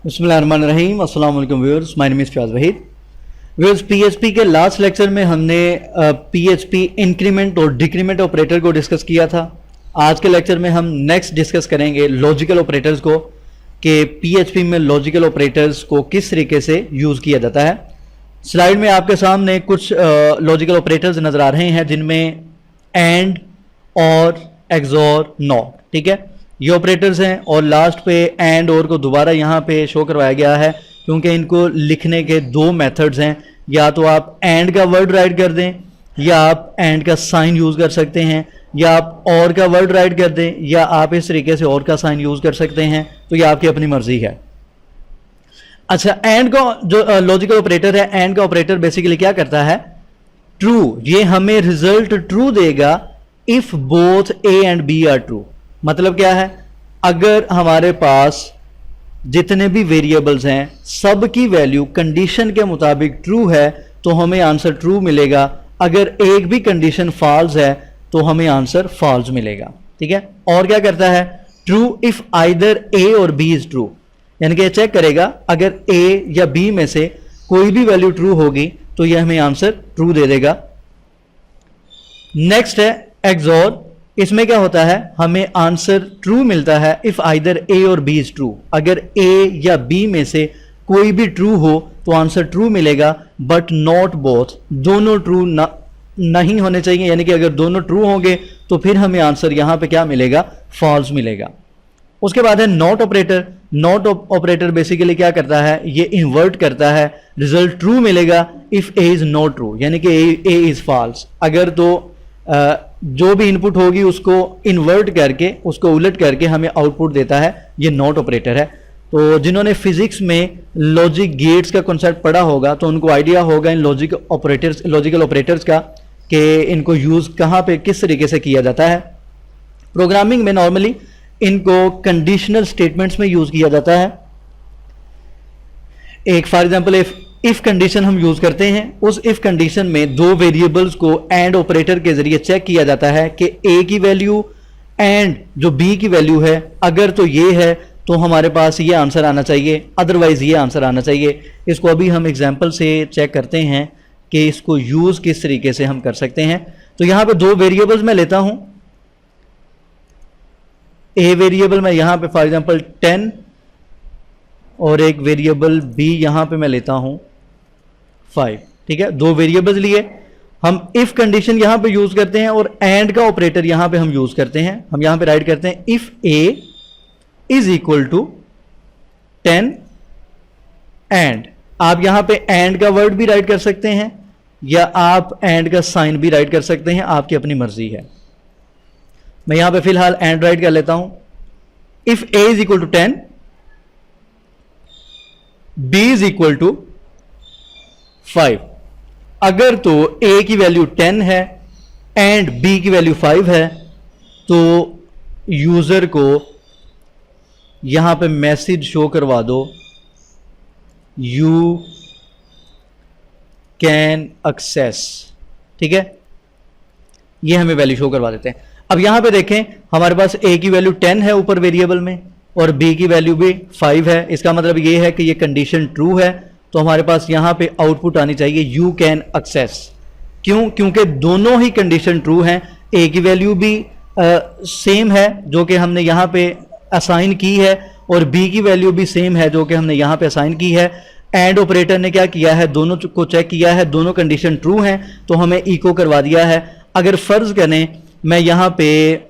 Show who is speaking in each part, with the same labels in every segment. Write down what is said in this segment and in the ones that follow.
Speaker 1: बिस्मिल्लाहिर्रहमानिर्रहीम। अस्सलाम वालेकुम viewers, my name is Fayaz Waheed. Viewers, PHP के लास्ट लेक्चर में हमने पीएचपी इंक्रीमेंट और डिक्रीमेंट ऑपरेटर को डिस्कस किया था। आज के लेक्चर में हम नेक्स्ट डिस्कस करेंगे लॉजिकल ऑपरेटर्स को, कि पीएचपी में लॉजिकल ऑपरेटर्स को किस तरीके से यूज़ किया जाता है। स्लाइड में आपके सामने कुछ लॉजिकल ऑपरेटर्स नज़र आ रहे हैं, जिनमें एंड और एक्सॉर नॉट, ठीक है, ये ऑपरेटर्स हैं। और लास्ट पे एंड और को दोबारा यहाँ पे शो करवाया गया है, क्योंकि इनको लिखने के दो मेथड्स हैं। या तो आप एंड का वर्ड राइट कर दें, या आप एंड का साइन यूज़ कर सकते हैं, या आप और का वर्ड राइट कर दें, या आप इस तरीके से और का साइन यूज़ कर सकते हैं। तो ये आपकी अपनी मर्जी है। अच्छा, एंड का जो लॉजिकल ऑपरेटर है, एंड का ऑपरेटर बेसिकली क्या करता है? ट्रू, ये हमें रिजल्ट ट्रू देगा if both A and B are true. मतलब क्या है? अगर हमारे पास जितने भी वेरिएबल्स हैं सब की वैल्यू कंडीशन के मुताबिक ट्रू है तो हमें आंसर ट्रू मिलेगा। अगर एक भी कंडीशन फॉल्स है तो हमें आंसर फॉल्स मिलेगा, ठीक है। और क्या करता है? ट्रू इफ आइदर ए और बी इज ट्रू, यानी कि चेक करेगा अगर ए या बी में से कोई भी वैल्यू ट्रू होगी तो यह हमें आंसर ट्रू दे देगा। नेक्स्ट है एक्सॉर। इसमें क्या होता है? हमें आंसर ट्रू मिलता है इफ आइदर ए और बी इज ट्रू। अगर ए या बी में से कोई भी ट्रू हो तो आंसर ट्रू मिलेगा, बट नॉट बोथ, दोनों ट्रू नहीं होने चाहिए। यानी कि अगर दोनों ट्रू होंगे तो फिर हमें आंसर यहां पे क्या मिलेगा? फॉल्स मिलेगा। उसके बाद है not operator. Not operator basically क्या करता है? ये इन्वर्ट करता है। रिजल्ट ट्रू मिलेगा if A is not true, यानी कि ए इज फॉल्स। अगर तो जो भी इनपुट होगी उसको इन्वर्ट करके, उसको उलट करके हमें आउटपुट देता है। ये नॉट ऑपरेटर है। तो जिन्होंने फिजिक्स में लॉजिक गेट्स का कॉन्सेप्ट पढ़ा होगा तो उनको आइडिया होगा इन लॉजिकल ऑपरेटर्स का, कि इनको यूज कहाँ पे किस तरीके से किया जाता है। प्रोग्रामिंग में नॉर्मली इनको कंडीशनल स्टेटमेंट्स में यूज किया जाता है। एक फॉर एग्जांपल इफ कंडीशन हम यूज करते हैं, उस इफ कंडीशन में दो वेरिएबल्स को एंड ऑपरेटर के जरिए चेक किया जाता है कि ए की वैल्यू एंड जो बी की वैल्यू है, अगर तो ये है तो हमारे पास ये आंसर आना चाहिए, अदरवाइज ये आंसर आना चाहिए। इसको अभी हम एग्जांपल से चेक करते हैं कि इसको यूज किस तरीके से हम कर सकते हैं। तो यहां पे दो वेरिएबल्स मैं लेता हूं। ए वेरिएबल मैं यहां पे फॉर एग्जांपल 10 और एक वेरिएबल बी यहां पे मैं लेता हूं 5, ठीक है। दो वेरिएबल्स लिए, हम इफ कंडीशन यहां पे यूज करते हैं और एंड का ऑपरेटर यहां पे हम यूज करते हैं। हम यहां पे राइट करते हैं if A is equal to 10 and. आप यहां पे एंड का वर्ड भी राइट कर सकते हैं या आप एंड का साइन भी राइट कर सकते हैं, आपकी अपनी मर्जी है। मैं यहां पे फिलहाल एंड राइट कर लेता हूं। If A is equal to 10, B is equal to 5। अगर तो ए की वैल्यू 10 है एंड बी की वैल्यू 5 है तो यूजर को यहां पे मैसेज शो करवा दो, यू कैन एक्सेस, ठीक है। ये हमें वैल्यू शो करवा देते हैं। अब यहां पे देखें, हमारे पास ए की वैल्यू 10 है ऊपर वेरिएबल में और बी की वैल्यू भी 5 है। इसका मतलब ये है कि ये कंडीशन ट्रू है, तो हमारे पास यहां पे आउटपुट आनी चाहिए यू कैन एक्सेस। क्यों? क्योंकि दोनों ही कंडीशन ट्रू हैं। ए की वैल्यू भी सेम है जो कि हमने यहां पे असाइन की है, और बी की वैल्यू भी सेम है जो कि हमने यहां पे असाइन की है। एंड ऑपरेटर ने क्या किया है? दोनों को चेक किया है, दोनों कंडीशन ट्रू हैं तो हमें इको करवा दिया है। अगर फर्ज करें मैं यहां पे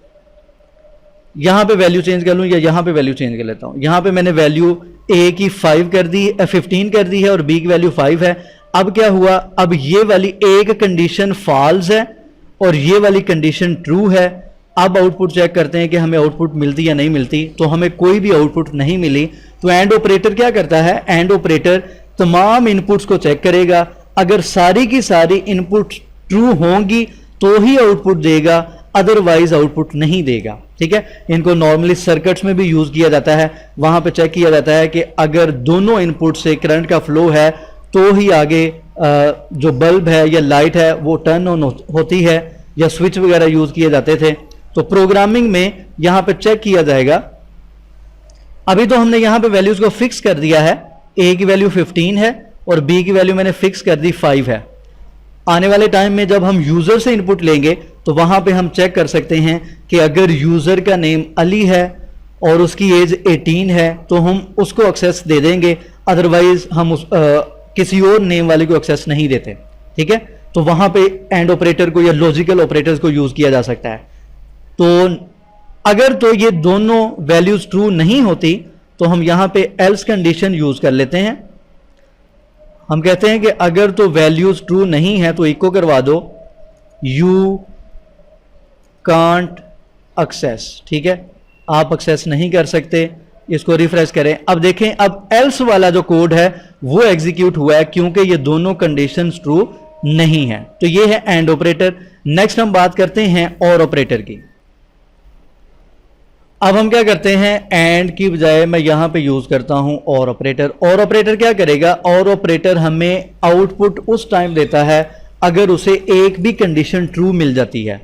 Speaker 1: वैल्यू चेंज कर लूं या यहां पे वैल्यू चेंज कर लेता हूं। यहां पे मैंने वैल्यू ए की 5 कर दी, 15 कर दी है और बी की वैल्यू 5 है। अब क्या हुआ? अब ये वाली एक कंडीशन फॉल्स है और ये वाली कंडीशन ट्रू है। अब आउटपुट चेक करते हैं कि हमें आउटपुट मिलती या नहीं मिलती। तो हमें कोई भी आउटपुट नहीं मिली। तो एंड ऑपरेटर क्या करता है? एंड ऑपरेटर तमाम इनपुट्स को चेक करेगा। अगर सारी की सारी इनपुट ट्रू होंगी तो ही आउटपुट देगा, अदरवाइज आउटपुट नहीं देगा, ठीक है। इनको नॉर्मली सर्किट्स में भी यूज किया जाता है। वहां पे चेक किया जाता है कि अगर दोनों इनपुट से करंट का फ्लो है तो ही आगे जो बल्ब है या लाइट है वो टर्न ऑन होती है, या स्विच वगैरह यूज किए जाते थे। तो प्रोग्रामिंग में यहां पे चेक किया जाएगा अभी तो हमने यहां पे वैल्यूज को फिक्स कर दिया है, ए की वैल्यू 15 है और बी की वैल्यू मैंने फिक्स कर दी 5 है। आने वाले टाइम में जब हम यूजर से इनपुट लेंगे तो वहां पे हम चेक कर सकते हैं कि अगर यूजर का नेम अली है और उसकी एज 18 है तो हम उसको एक्सेस दे देंगे, अदरवाइज हम किसी और नेम वाले को एक्सेस नहीं देते। ठीक है, तो वहां पे एंड ऑपरेटर को या लॉजिकल ऑपरेटर्स को यूज किया जा सकता है। तो अगर तो ये दोनों वैल्यूज ट्रू नहीं होती तो हम यहां पे एल्स कंडीशन यूज कर लेते हैं। हम कहते हैं कि अगर तो वैल्यूज ट्रू नहीं है तो इको करवा दो यू कांट एक्सेस। ठीक है, आप एक्सेस नहीं कर सकते। इसको रिफ्रेश करें, अब देखें अब एल्स वाला जो कोड है वो एग्जीक्यूट हुआ है क्योंकि ये दोनों कंडीशंस ट्रू नहीं है। तो ये है एंड ऑपरेटर। नेक्स्ट हम बात करते हैं और ऑपरेटर की। अब हम क्या करते हैं, एंड की बजाय मैं यहां पे यूज करता हूं और ऑपरेटर। और ऑपरेटर क्या करेगा, और ऑपरेटर हमें आउटपुट उस टाइम देता है अगर उसे एक भी कंडीशन ट्रू मिल जाती है।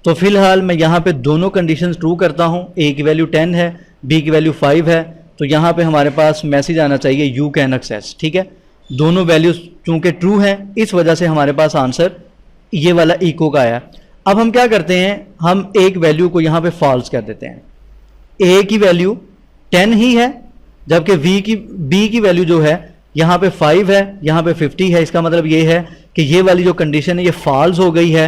Speaker 1: तो फिलहाल मैं यहां पे दोनों कंडीशंस ट्रू करता हूं, ए की वैल्यू 10 है, बी की वैल्यू 5 है। तो यहां पे हमारे पास मैसेज आना चाहिए यू कैन एक्सेस। ठीक है, दोनों वैल्यूज चूंकि ट्रू हैं इस वजह से हमारे पास आंसर ये वाला इको का आया। अब हम क्या करते हैं, हम एक वैल्यू को यहां पे फॉल्स कर देते हैं। ए की वैल्यू 10 ही है जबकि बी की वैल्यू जो है यहां पे 5 है, यहां पे 50 है। इसका मतलब ये है कि ये वाली जो कंडीशन है ये फॉल्स हो गई है।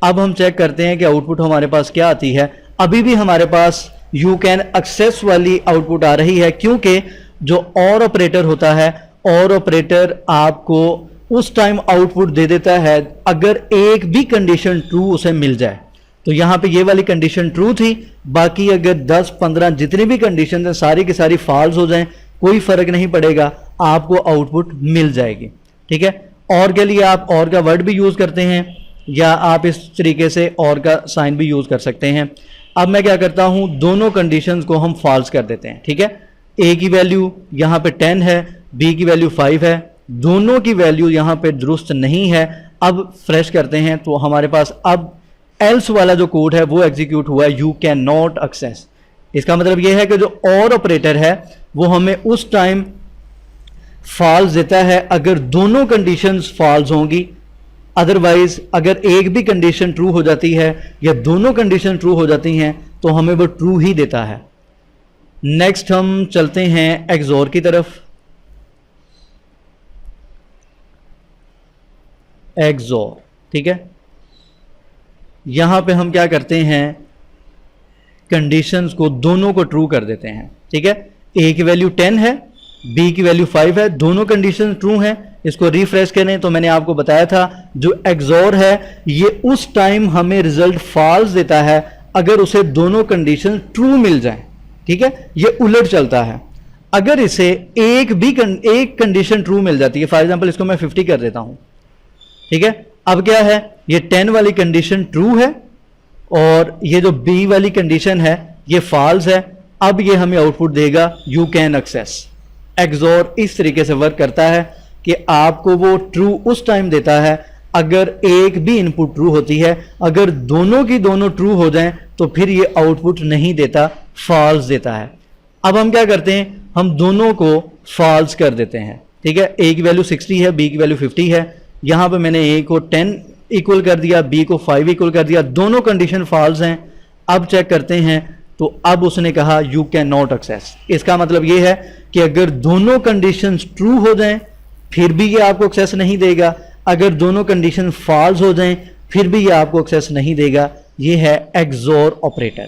Speaker 1: अब हम चेक करते हैं कि आउटपुट हमारे पास क्या आती है। अभी भी हमारे पास यू कैन एक्सेस वाली आउटपुट आ रही है क्योंकि जो और ऑपरेटर होता है, और ऑपरेटर आपको उस टाइम आउटपुट दे देता है अगर एक भी कंडीशन ट्रू उसे मिल जाए। तो यहां पे ये वाली कंडीशन ट्रू थी, बाकी अगर 10-15 जितनी भी कंडीशन है सारी की सारी फॉल्स हो जाएं कोई फर्क नहीं पड़ेगा, आपको आउटपुट मिल जाएगी। ठीक है, और के लिए आप और का वर्ड भी यूज करते हैं या आप इस तरीके से और का साइन भी यूज कर सकते हैं। अब मैं क्या करता हूं, दोनों कंडीशंस को हम फॉल्स कर देते हैं। ठीक है, ए की वैल्यू यहां पे 10 है, बी की वैल्यू 5 है, दोनों की वैल्यू यहां पे दुरुस्त नहीं है। अब फ्रेश करते हैं तो हमारे पास अब एल्स वाला जो कोड है वो एग्जीक्यूट हुआ है, यू कैन नॉट एक्सेस। इसका मतलब यह है कि जो और ऑपरेटर है वो हमें उस टाइम फॉल्स देता है अगर दोनों कंडीशंस फॉल्स होंगी, अदरवाइज अगर एक भी कंडीशन ट्रू हो जाती है या दोनों कंडीशन ट्रू हो जाती हैं तो हमें वो ट्रू ही देता है। नेक्स्ट हम चलते हैं एक्सोर की तरफ। एक्सोर, ठीक है, यहां पे हम क्या करते हैं, कंडीशंस को दोनों को ट्रू कर देते हैं। ठीक है, ए की वैल्यू 10 है, बी की वैल्यू 5 है, दोनों कंडीशन ट्रू हैं। इसको रिफ्रेश करें तो मैंने आपको बताया था जो एक्सोर है ये उस टाइम हमें रिजल्ट फॉल्स देता है अगर उसे दोनों कंडीशन ट्रू मिल जाए। ठीक है, ये उलट चलता है। अगर इसे एक कंडीशन ट्रू मिल जाती है, फॉर एग्जांपल इसको मैं 50 कर देता हूं। ठीक है, अब क्या है, ये 10 वाली कंडीशन ट्रू है और ये जो बी वाली कंडीशन है ये फॉल्स है। अब ये हमें आउटपुट देगा यू कैन एक्सेस। एक्सोर इस तरीके से वर्क करता है कि आपको वो ट्रू उस टाइम देता है अगर एक भी इनपुट ट्रू होती है, अगर दोनों की दोनों ट्रू हो जाएं तो फिर ये आउटपुट नहीं देता, फॉल्स देता है। अब हम क्या करते हैं, हम दोनों को फॉल्स कर देते हैं। ठीक है, ए की वैल्यू 60 है, बी की वैल्यू 50 है। यहां पे मैंने ए को 10 इक्वल कर दिया, बी को 5 इक्वल कर दिया, दोनों कंडीशन फॉल्स हैं। अब चेक करते हैं तो अब उसने कहा यू कैन नॉट एक्सेस। इसका मतलब यह है कि अगर दोनों कंडीशंस ट्रू हो जाएं फिर भी ये आपको एक्सेस नहीं देगा, अगर दोनों कंडीशन फॉल्स हो जाएं फिर भी ये आपको एक्सेस नहीं देगा। ये है एक्सोर ऑपरेटर।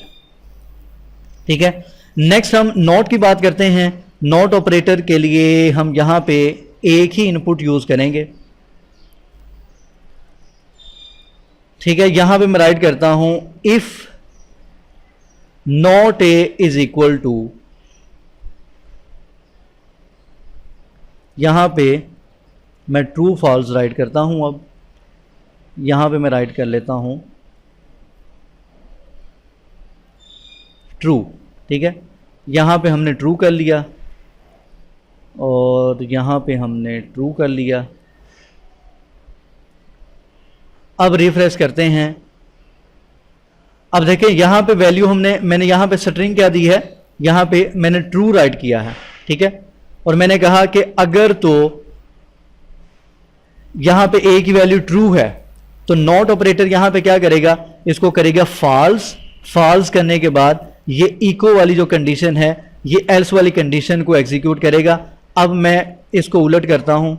Speaker 1: ठीक है, नेक्स्ट हम नॉट की बात करते हैं। नॉट ऑपरेटर के लिए हम यहां पे एक ही इनपुट यूज करेंगे। ठीक है, यहां पे मैं राइट करता हूं if not A is equal to, यहां पे मैं ट्रू फॉल्स राइट करता हूं। अब यहां पे मैं राइट कर लेता हूं ट्रू। ठीक है, यहां पे हमने ट्रू कर लिया और यहां पे हमने ट्रू कर लिया। अब रिफ्रेश करते हैं। अब देखें यहां पे वैल्यू मैंने यहां पे स्ट्रिंग क्या दी है, यहाँ पे मैंने ट्रू राइट किया है, ठीक है। और मैंने कहा कि अगर तो यहाँ पे ए की वैल्यू ट्रू है तो नॉट ऑपरेटर यहाँ पे क्या करेगा, इसको करेगा फॉल्स। फॉल्स करने के बाद ये इको वाली जो कंडीशन है ये एल्स वाली कंडीशन को एग्जीक्यूट करेगा। अब मैं इसको उलट करता हूं,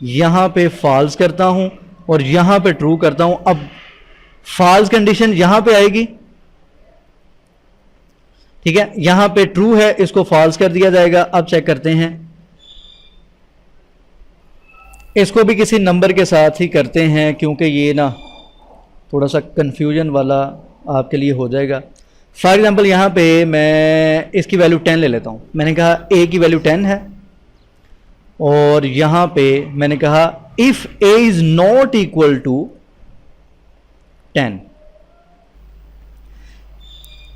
Speaker 1: यहां पे फॉल्स करता हूं और यहां पे ट्रू करता हूं। अब फॉल्स कंडीशन यहां पे आएगी, ठीक है, यहां पे ट्रू है, इसको फॉल्स कर दिया जाएगा। अब चेक करते हैं, इसको भी किसी नंबर के साथ ही करते हैं क्योंकि ये ना थोड़ा सा कंफ्यूजन वाला आपके लिए हो जाएगा। फॉर एग्जाम्पल यहाँ पे मैं इसकी वैल्यू 10 ले लेता हूँ। मैंने कहा a की वैल्यू 10 है और यहाँ पे मैंने कहा if a is not equal to 10,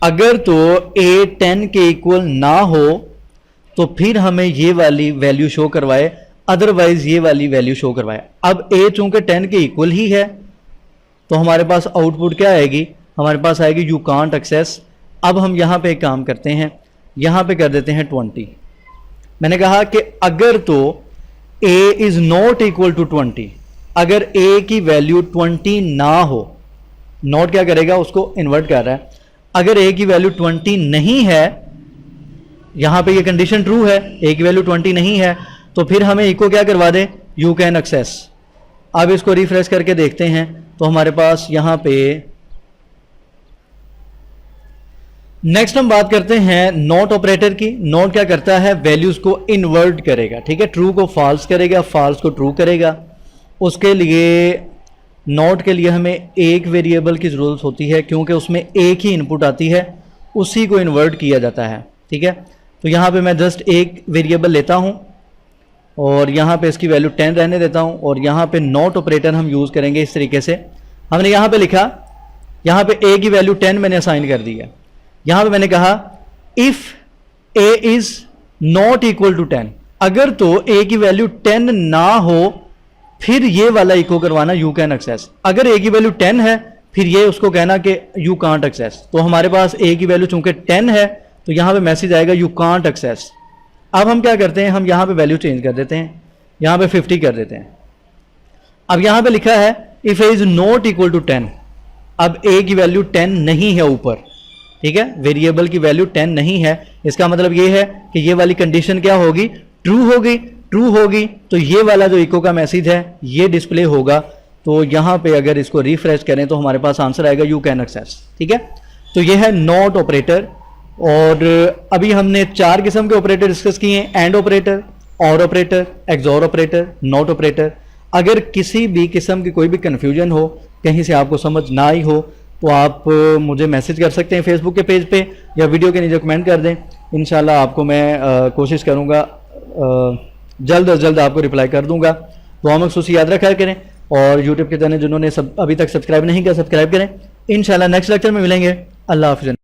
Speaker 1: अगर तो a 10 के इक्वल ना हो तो फिर हमें ये वाली वैल्यू शो करवाए, अदरवाइज ये वाली वैल्यू शो करवाए। अब a चूंकि 10 के इक्वल ही है तो हमारे पास आउटपुट क्या आएगी, हमारे पास आएगी यू कांट एक्सेस। अब हम यहां पे एक काम करते हैं, यहां पे कर देते हैं 20। मैंने कहा कि अगर तो a is not equal to 20, अगर a की वैल्यू 20 ना हो, नॉट क्या करेगा, उसको इन्वर्ट कर रहा है। अगर a की वैल्यू 20 नहीं है, यहां पे ये कंडीशन ट्रू है, a की वैल्यू 20 नहीं है, तो फिर हमें इको क्या करवा दे, यू कैन एक्सेस। अब इसको रिफ्रेश करके देखते हैं तो हमारे पास यहां पे नेक्स्ट हम बात करते हैं नॉट ऑपरेटर की। नॉट क्या करता है, वैल्यूज को इन्वर्ट करेगा, ठीक है, ट्रू को फॉल्स करेगा, फॉल्स को ट्रू करेगा। उसके लिए नॉट के लिए हमें एक वेरिएबल की ज़रूरत होती है क्योंकि उसमें एक ही इनपुट आती है, उसी को इन्वर्ट किया जाता है, ठीक है। तो यहाँ पे मैं जस्ट एक वेरिएबल लेता हूँ और यहाँ पे इसकी वैल्यू 10 रहने देता हूँ और यहाँ पे नॉट ऑपरेटर हम यूज़ करेंगे इस तरीके से। हमने यहाँ पे लिखा, यहाँ पे a की वैल्यू 10 मैंने असाइन कर दी है। यहां पे मैंने कहा if a is not equal to 10, अगर तो a की वैल्यू 10 ना हो फिर ये वाला इको करवाना यू कैन एक्सेस। अगर a की वैल्यू 10 है फिर ये उसको कहना कि यू कांट एक्सेस। तो हमारे पास a की वैल्यू चूंकि 10 है तो यहां पे मैसेज आएगा यू कांट एक्सेस। अब हम क्या करते हैं, हम यहां पे वैल्यू चेंज कर देते हैं, यहां पे 50 कर देते हैं। अब यहां पे लिखा है if a is not equal to 10, अब a की वैल्यू 10 नहीं है ऊपर, ठीक है, वेरिएबल की वैल्यू 10 नहीं है। इसका मतलब ये है कि ये वाली कंडीशन क्या होगी, ट्रू होगी। ट्रू होगी तो ये वाला जो इको का मैसेज है ये डिस्प्ले होगा। तो यहां पे अगर इसको रिफ्रेश करें तो हमारे पास आंसर आएगा यू कैन एक्सेस, ठीक है। तो ये है नॉट ऑपरेटर। और अभी हमने 4 किस्म के ऑपरेटर डिस्कस किए हैं, एंड ऑपरेटर, और operator, XOR operator, not operator. अगर किसी भी किस्म की कोई भी कंफ्यूजन हो, कहीं से आपको समझ ना आई हो, तो आप मुझे मैसेज कर सकते हैं फेसबुक के पेज पे या वीडियो के नीचे कमेंट कर दें। इंशाल्लाह आपको मैं कोशिश करूँगा जल्द अज जल्द आपको रिप्लाई कर दूंगा। तो हम खुशी याद रखा करें और यूट्यूब के चैनल जिन्होंने अभी तक सब्सक्राइब नहीं किया सब्सक्राइब करें। इंशाल्लाह नेक्स्ट लेक्चर में मिलेंगे। अल्लाह हाफ़िज़।